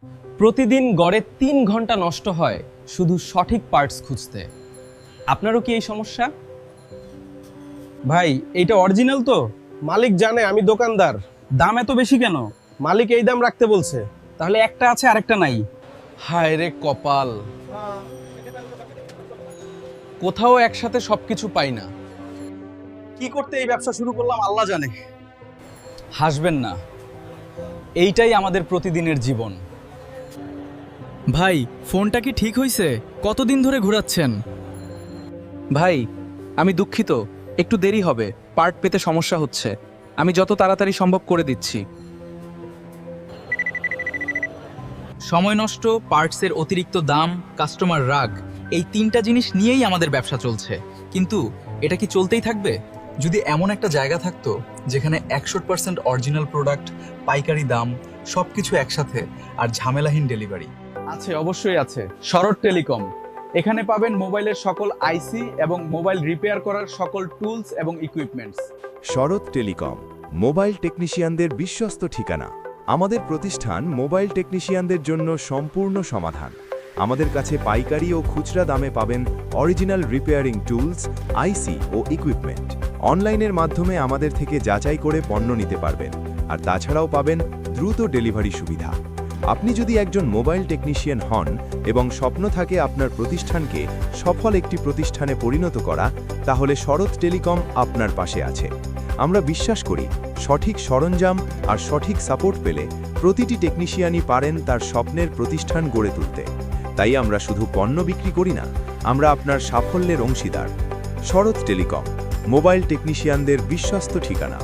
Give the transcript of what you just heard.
প্রতিদিন গড়ে 3 ঘন্টা নষ্ট হয় শুধু সঠিক পার্টস খুঁজতে। আপনারও কি এই সমস্যা? ভাই এইটা অরিজিনাল তো? মালিক জানে আমি দোকানদার। দাম এত বেশি কেন? মালিক এই দাম রাখতে বলছে। তাহলে একটা আছে আরেকটা নাই। হায় রে কপাল, কোথাও একসাথে সবকিছু পাই না। কি করতে এই ব্যবসা শুরু করলাম আল্লাহ জানে। হাসবেন না, এইটাই আমাদের প্রতিদিনের জীবন। ভাই, ফোনটা কি ঠিক হইছে? কতদিন ধরে ঘোরাচ্ছেন? ভাই, আমি দুঃখিত, একটু দেরি হবে, পার্ট পেতে সমস্যা হচ্ছে। আমি যত তাড়াতাড়ি সম্ভব করে দিচ্ছি। সময় নষ্ট, পার্টসের অতিরিক্ত দাম, কাস্টমার রাগ, এই তিনটা জিনিস নিয়েই আমাদের ব্যবসা চলছে। কিন্তু এটা কি চলতেই থাকবে? যদি এমন একটা জায়গা থাকতো যেখানে 100% অরিজিনাল প্রোডাক্ট, পাইকারি দাম, সবকিছু একসাথে, আর ঝামেলাহীন ডেলিভারি। আছে, অবশ্যই আছে। শরৎ টেলিকম। এখানে পাবেন মোবাইলের সকল আইসি এবং মোবাইল রিপেয়ার করার সকল টুলস এবং ইকুইপমেন্টস। শরৎ টেলিকম, মোবাইল টেকনিশিয়ানদের বিশ্বস্ত ঠিকানা। আমাদের প্রতিষ্ঠান মোবাইল টেকনিশিয়ানদের জন্য সম্পূর্ণ সমাধান। আমাদের কাছে পাইকারি ও খুচরা দামে পাবেন অরিজিনাল রিপেয়ারিং টুলস, আইসি ও ইকুইপমেন্ট। অনলাইনের মাধ্যমে আমাদের থেকে যাচাই করে পণ্য নিতে পারবেন, আর তাছাড়াও পাবেন দ্রুত ডেলিভারি সুবিধা। আপনি যদি একজন মোবাইল টেকনিশিয়ান হন এবং স্বপ্ন থাকে আপনার প্রতিষ্ঠানকে সফল একটি প্রতিষ্ঠানে পরিণত করা, তাহলে শরৎ টেলিকম আপনার পাশে আছে। আমরা বিশ্বাস করি সঠিক সরঞ্জাম আর সঠিক সাপোর্ট পেলে প্রতিটি টেকনিশিয়ানই পারেন তার স্বপ্নের প্রতিষ্ঠান গড়ে তুলতে। তাই আমরা শুধু পণ্য বিক্রি করি না, আমরা আপনার সাফল্যের অংশীদার। শরৎ টেলিকম, মোবাইল টেকনিশিয়ানদের বিশ্বস্ত ঠিকানা।